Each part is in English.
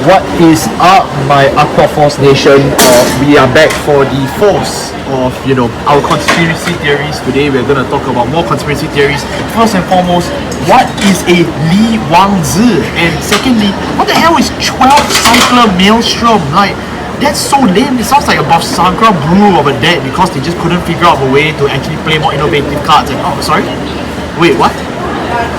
What is up, my Aqua Force Nation? We are back for the force of, our conspiracy theories. Today we're going to talk about more conspiracy theories. First and foremost, what is a Li Wangzi? And secondly, what the hell is 12 Cycler Maelstrom? Like, that's so lame. It sounds like a Bafsankra brew of a deck because they just couldn't figure out a way to actually play more innovative cards. And, oh, sorry? Wait, what?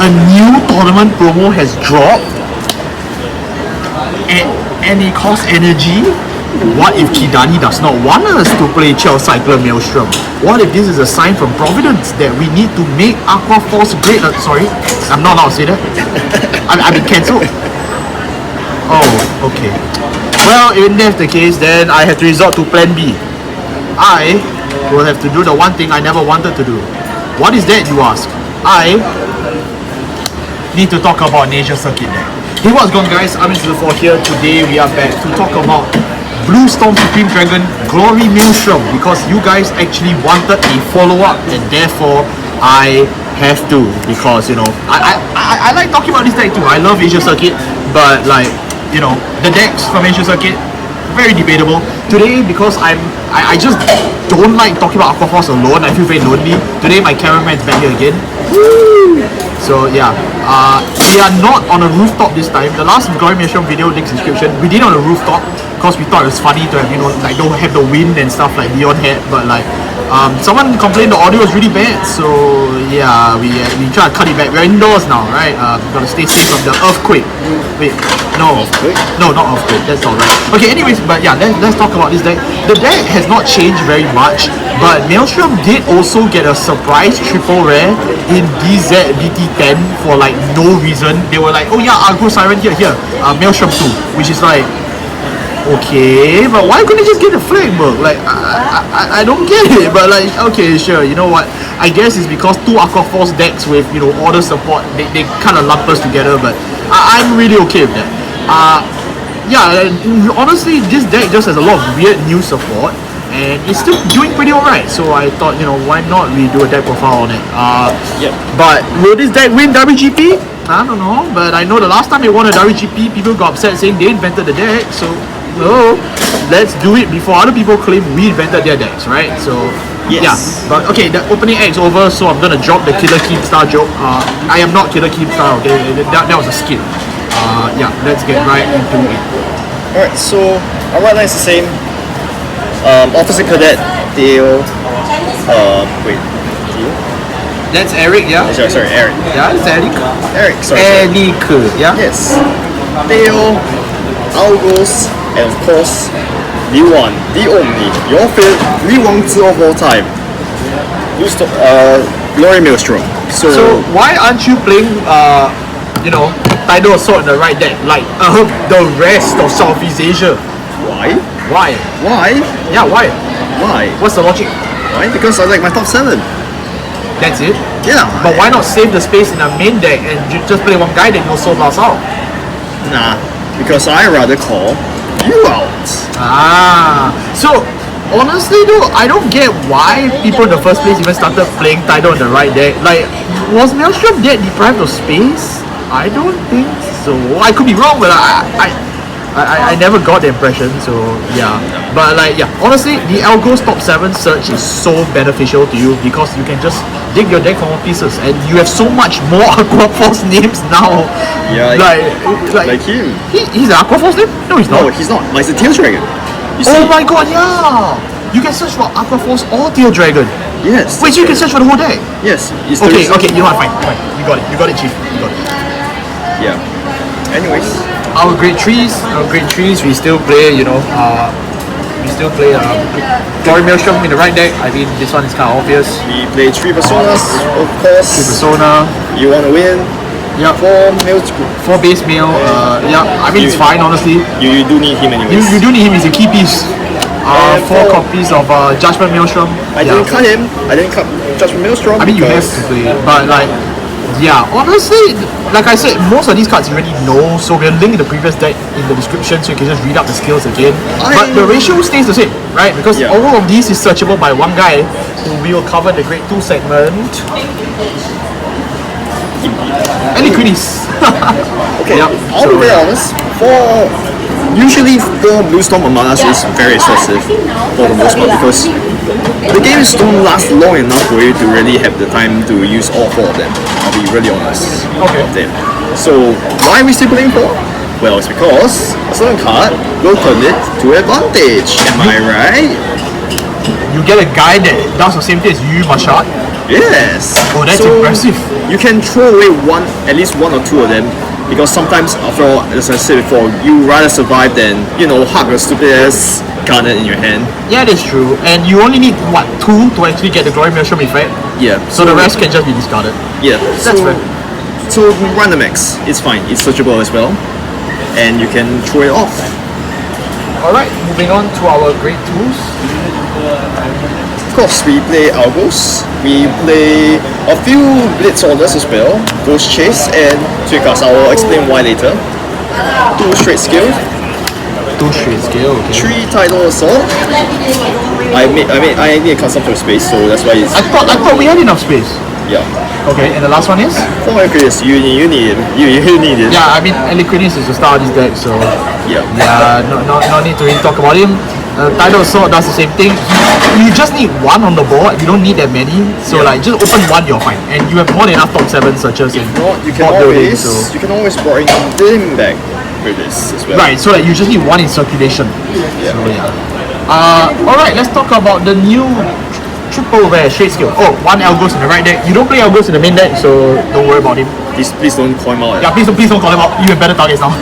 A new tournament promo has dropped? And it costs energy? What if Kidani does not want us to play Chell Cycler Maelstrom? What if this is a sign from Providence that we need to make Aqua Force great? Sorry, I'm not allowed to say that. I've been cancelled. Oh, okay. Well, if that's the case, then I have to resort to plan B. I will have to do the one thing I never wanted to do. What is that, you ask? I need to talk about Nature Circuit deck. Hey, what's going on, guys? I'm Undulate here. Today we are back to talk about Blue Storm Supreme Dragon Glory Maelstrom because you guys actually wanted a follow-up and therefore I have to because I like talking about this deck too. I love Asia Circuit, but like the decks from Asia Circuit very debatable. Today because I just don't like talking about Aqua Force alone. I feel very lonely. Today my cameraman's back here again. Woo! So yeah, we are not on a rooftop this time. The last Glory Maelstrom video, links description, we did it on a rooftop because we thought it was funny to have don't have the wind and stuff like Leon had, but like someone complained the audio was really bad, so yeah, we try to cut it back. We're indoors now, right? Gotta stay safe from the earthquake. Wait, no, not earthquake, that's alright. Okay, anyways, but yeah, let's talk about this deck. The deck has not changed very much, but Maelstrom did also get a surprise triple rare in DZ BT10 for like no reason. They were like, oh yeah, Agro Siren here, Maelstrom 2, which is like, okay, but why couldn't they just get the flag book? Like, I don't get it, but like, okay, sure, you know what? I guess it's because two Aqua Force decks with, order support, they kind of lump us together, but I'm really okay with that. Yeah, honestly, this deck just has a lot of weird new support, and it's still doing pretty alright, so I thought, why not we do a deck profile on it? Yep. But will this deck win WGP? I don't know, but I know the last time they won a WGP, people got upset saying they invented the deck, so let's do it before other people claim we invented their decks, right? So yes. Yeah, but okay, the opening act is over, so I'm gonna drop the Killer Keemstar joke. I am not Killer Keemstar, okay? That was a skit. Yeah, let's get right into it. Alright, so our white line is the same. Officer Cadet, Dale, wait, Dale? That's Eric, yeah? Sorry, Eric. Yeah, it's Eric. Eric, sorry. Eric, yeah? Yes. Dale, Algos, and of course, the one, the only, your favorite Li Wangzi of all time. Glory Maelstrom. So why aren't you playing, Tidal Assault in the right deck like the rest of Southeast Asia? Why? Why? Why? Yeah, why? Why? What's the logic? Why? Because I like my top 7. That's it? Yeah. But why not save the space in a main deck and just play one guy that you'll Soul Blast out? Nah, because I rather call you out. So honestly though, I don't get why people in the first place even started playing Tidal in the right deck. Like, was Maelstrom that deprived of space? I don't think so. I could be wrong, but I never got the impression, so yeah. But like, yeah, honestly, the Algo's top 7 search is so beneficial to you because you can just dig your deck for more pieces and you have so much more Aqua Force names now. Yeah, like him. He's an Aqua Force name? No, he's not. No, he's not. Like the Tail Dragon. Oh my god, yeah! You can search for Aqua Force or Tail Dragon. Yes. Wait, so you can search for the whole deck? Yes. Okay, you know what, fine. You got it, Chief. You got it. Yeah. Anyways. Our great trees, we still play, Glory Maelstrom in the right deck. I mean, this one is kind of obvious. We play 3 Personas, of course. 3 Persona. You want to win? Yeah. 4 base mail. Yeah, I mean, it's fine, honestly. You do need him anyways. You do need him, he's a key piece. 4 copies of Judgment Maelstrom. I didn't cut him. I didn't cut Judgment Maelstrom. I mean, you have to play it, but like, yeah, honestly, like I said, most of these cards you already know, so we'll link the previous deck in the description so you can just read up the skills again. But the ratio stays the same, right? Because all of these is searchable by one guy who will cover the grade 2 segment. Any goodies? Okay, I'll be very honest. For Usually, 4 Blue Storm on manas is very excessive for the most part because the games don't last long enough for you to really have the time to use all 4 of them. I'll be really honest. Okay. So, why are we still playing 4? Well, it's because a certain card will turn it to advantage. Am I right? You get a guy that does the same thing as you, Mashad. Yes. Oh, that's impressive. You can throw away at least 1 or 2 of them because sometimes, after all, as I said before, you rather survive than hug a stupid ass garnet in your hand. Yeah, that's true. And you only need what 2 to actually get the Glory Maelstrom effect. Yeah. So the rest can just be discarded. Yeah. That's fair. So run the max. It's fine. It's searchable as well, and you can throw it off. All right. Moving on to our great tools. Of course, we play Algos, we play a few Blitz orders as well, Ghost Chase and Twickas. I will explain why later. 2 Straight Skill, 2 straight skill, okay. 3 Tidal Assault. I need a custom for space, so that's why it's... I thought we had enough space. Yeah. Okay, and the last one is? 4 Electrius, you need it. Yeah, I mean, Electrius is the star of this deck, so... Yeah. Yeah, no need to really talk about him. Tidal Assault does the same thing. You just need 1 on the board. You don't need that many. So just open 1, you're fine. And you have more than enough top 7 searches in you can board building. You can always bring them back with this as well. Right. So you just need 1 in circulation. Yeah. So, yeah. All right. Let's talk about the new triple rare straight skill. Oh, 1 Algos in the right deck. You don't play Algos in the main deck, so don't worry about him. Please don't call him out. Yeah, please don't call him out. You have better targets now.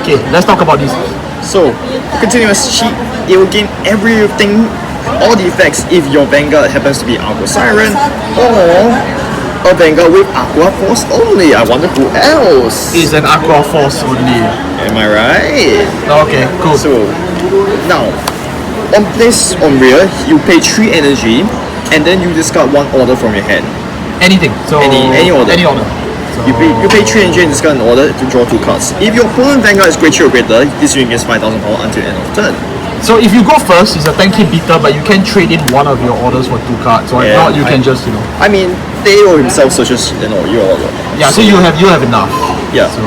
Okay, let's talk about this. So, continuous cheat, it will gain everything, all the effects if your Vanguard happens to be Aqua Siren or a Vanguard with Aqua Force only. I wonder who else Is an Aqua Force only. Am I right? Okay, cool. So, now, on rear, you pay 3 energy and then you discard 1 order from your hand. Anything. So Any order. Any order. So You pay 3 energy and discard an order to draw 2 cards. If your opponent Vanguard is greater or greater, this unit gets 5,000 power until the end of turn. So if you go first, it's a 10k beater, but you can trade in 1 of your orders for 2 cards. Or if not, you can just I mean, Theo himself searches your order. Yeah, so you have enough. Yeah. So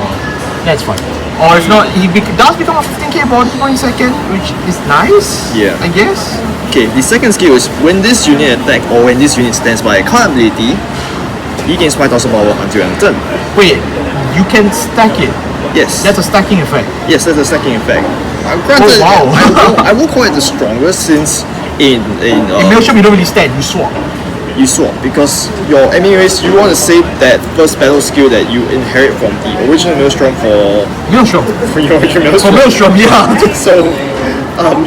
that's fine. Or if not, he does become a 15k body for a second, which is nice. Yeah. I guess. Okay, the second skill is when this unit attack or when this unit stands by a card ability, he gains 5,000 power until end of turn. Wait, you can stack it. Yes. That's a stacking effect. Yes, that's a stacking effect. Granted, wow. I will call it the strongest since in Maelstrom you don't really stack, you swap. you swap because anyways you want to save that first battle skill that you inherit from the original Maelstrom for Maelstrom. your original For Maelstrom. Maelstrom, yeah. So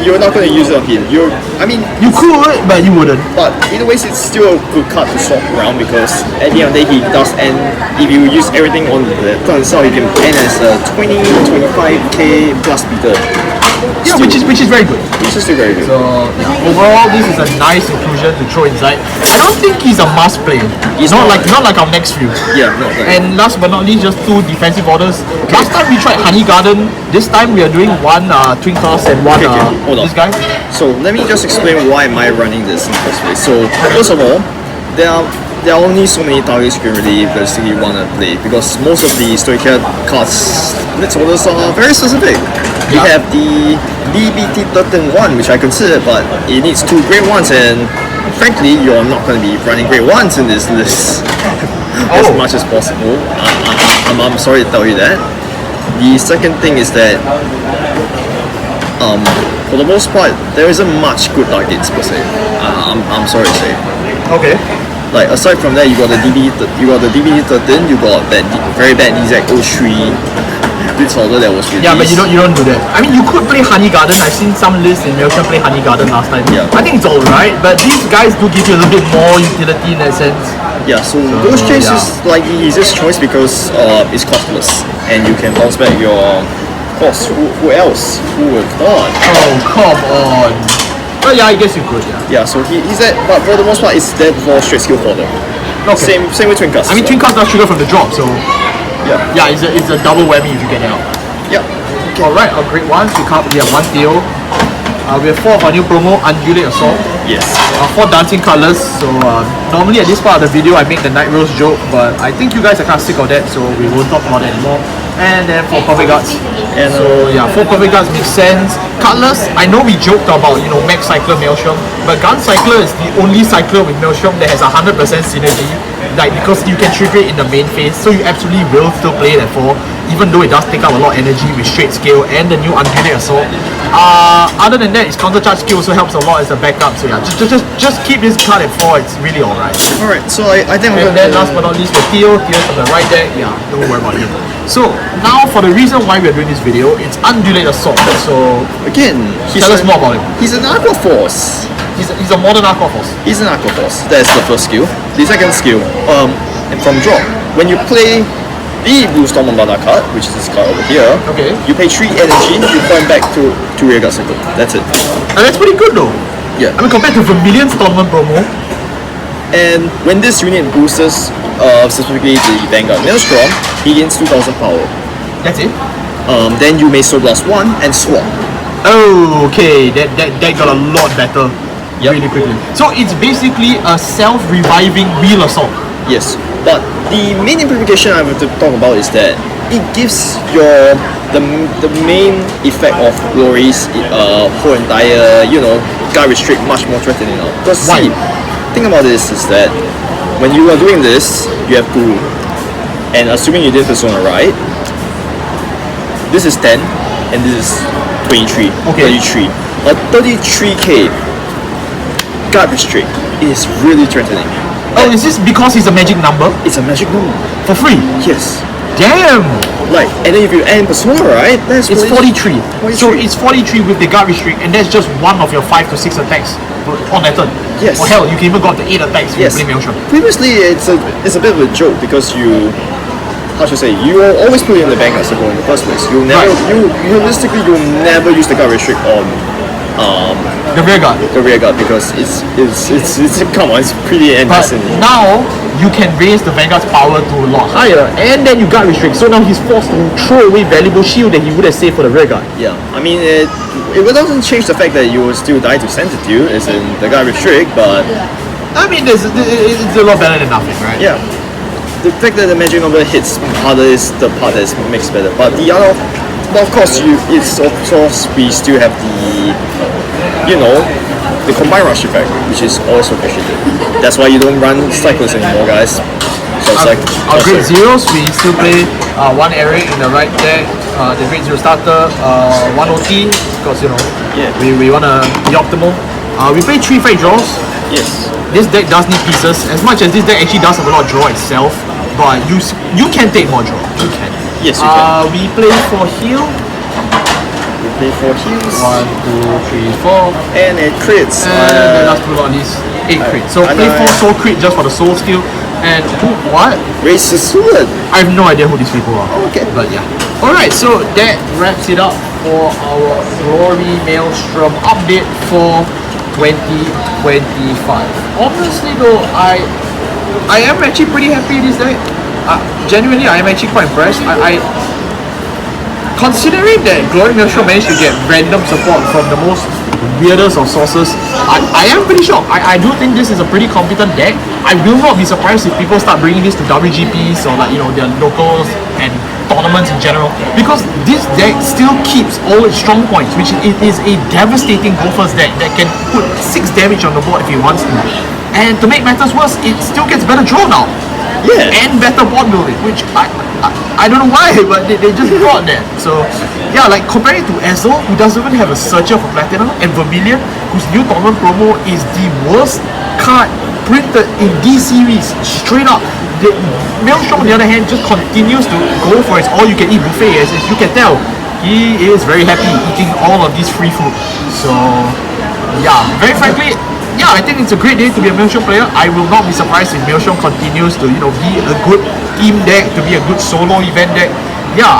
you're not going to use it on him. You could, but you wouldn't. But in a way, it's still a good card to swap around because at the end of the day, he does end. If you use everything on the turn itself, you can end as a 25k plus beater. Yeah, which is very good. Which is still very good. So overall, this is a nice inclusion to throw inside. I don't think he's a must play. He's not not like our next few. Yeah, not like. And last but not least, just 2 defensive orders. Last time we tried Honey Garden. This time we are doing 1 Twin Class and 1 hold on. this guy. So let me just explain why am I running this in the first place. So first of all, there are only so many targets you can really basically want to play because most of the Stoichia cards, Blitz orders are very specific. You Yeah. have the DBT 13-1, which I consider, but it needs 2 great ones, and frankly, you're not going to be running great ones in this list as much as possible. I'm sorry to tell you that. The second thing is that for the most part, there isn't much good targets per se. I'm sorry to say. Okay. Like aside from that, you got the DBT13, you got that very bad DZ03 Blitz order that was released. Yeah, but you don't do that. I mean, you could play Honey Garden. I've seen some lists in Maelstrom play Honey Garden last time. Yeah. I think it's alright, but these guys do give you a little bit more utility in that sense. Yeah, so Ghost Chase is like the easiest choice because it's costless and you can bounce back your cost. Who else? Who would have thought? Oh, come on. Well, yeah, I guess you could, yeah. Yeah, so he's that, but for the most part, it's there for straight skill fodder. Okay. Same with Twin Cast. I mean, Twin Cast does trigger from the drop, so yeah, it's a double whammy if you get it out. yeah. Alright, our great ones. We have 1 Theo. We have 4 of our new promo, Undulate Assault. Yes. 4 dancing colors. So normally at this part of the video I make the Night Rose joke, but I think you guys are kind of sick of that, so we won't talk about it anymore. And then 4 perfect guards. And so yeah, 4 perfect guards makes sense. Cutlass, I know we joked about, you know, Max Cycler Maelstrom, but Gun Cycler is the only cycler with Maelstrom that has 100% synergy, like because you can trigger it in the main phase, so you absolutely will still play that 4, even though it does take up a lot of energy with Straight Scale and the new Undulate Assault. Other than that, its counter charge skill also helps a lot as a backup, so yeah, just keep this card at 4, it's really alright. Alright, so I think and then last but not least, with Theo from the right deck, yeah, don't worry about him. So now for the reason why we are doing this video, it's Undulate Assault. So again, tell us more about him. He's an Aqua Force. He's a modern Aqua Force. He's an Aqua Force. That's the first skill. The second skill, and from draw, when you play the Blue Storm Umbanda card, which is this card over here, okay, you pay 3 energy, you point back to Rearguard Circle. That's it. And that's pretty good though. Yeah. I mean, compared to Vermilion's tournament promo. And when this unit boosts, specifically the Vanguard Maelstrom, he gains 2000 power. That's it? Then you may Soul Blast 1 and swap. Oh, okay, that got a lot better really quickly. So it's basically a self-reviving wheel assault. Yes, but the main implication I want to talk about is that it gives the main effect of Glory's whole entire, you know, guard restrict much more threatening now. Because see, thing about this is that when you are doing this, you have to, and assuming you did Persona right, this is 10 and this is 23, okay. 33. A 33k guard restrict is really threatening. Oh, is this because it's a magic number? It's a magic number. For free? Yes. Damn! Like, and then if you end Persona right, that's it's 43. 43. So it's 43 with the guard restrict, and that's just one of your 5 to 6 attacks on that turn. Yes. Or hell, you can even go up to 8 attacks if you play Maelstrom. Previously, it's a bit of a joke because you, how should I say, you will always put it in the Vanguard Circle in the first place. You'll never, realistically, you'll never use the guard restrict on the Rearguard. The Rearguard, because it's come on, it's pretty endless. But now you can raise the Vanguard's power to a lot higher, and then you guard restrict. So now he's forced to throw away valuable shield that he would have saved for the Rearguard. Yeah, I mean it doesn't change the fact that you will still die to Sentitude, as in the guard restrict, but I mean it's a lot better than nothing, right? Yeah. The fact that the magic number hits harder is the part that makes better. But the other, of course, we still have the, you know, the combined rush effect, which is always appreciated. That's why you don't run cycles anymore, guys. So it's like our grade zeros, we still play 1 Eric in the right deck, the grade 0 starter, 1 OT, because you know, we wanna be optimal. We play 3 fight draws. Yes. This deck does need pieces. As much as this deck actually does have a lot of draw itself, but you can take more draw. You can. Yes, you can. We play for heal. We play 4 heals. 1, 2, 3, 4. And it crits. And last but not least, 8 crit. So play 4 soul crit just for the soul skill. And what? Raise the sword. I have no idea who these people are. Okay. But yeah. Alright, so that wraps it up for our Glory Maelstrom update for 2025. Honestly though, I am actually pretty happy with this deck. Genuinely, I am actually quite impressed. Considering that Glory Maelstrom managed to get random support from the most weirdest of sources, I am pretty shocked. I do think this is a pretty competent deck. I will not be surprised if people start bringing this to WGPs or like, you know, their locals and tournaments in general, because this deck still keeps all its strong points, which it is a devastating go first deck that can put 6 damage on the board if it wants to. And to make matters worse, it still gets better draw now. Yeah. And better board building, which I don't know why, but they just brought that. So yeah, like comparing to Ezel, who doesn't even have a Searcher for Platinum, and Vermilion, whose new tournament promo is the worst card printed in this series, straight up. Maelstrom on the other hand just continues to go for his all-you-can-eat buffet, as you can tell. He is very happy eating all of this free food. So yeah, very frankly, yeah, I think it's a great day to be a Maelstrom player. I will not be surprised if Maelstrom continues to, you know, be a good team deck, to be a good solo event deck. Yeah,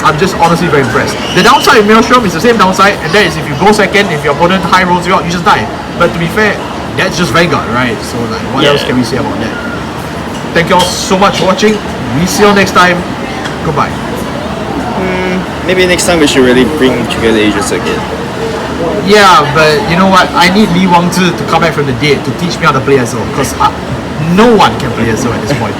I'm just honestly very impressed. The downside of Maelstrom is the same downside, and that is if you go second, if your opponent high rolls you out, you just die. But to be fair, that's just Vanguard, right? So like, what else can we say about that? Thank you all so much for watching. We see you all next time. Goodbye. Maybe next time we should really bring together Ages again. Yeah, but you know what? I need Li Wangzhi to come back from the dead to teach me how to play Azul, because no one can play Azul at this point.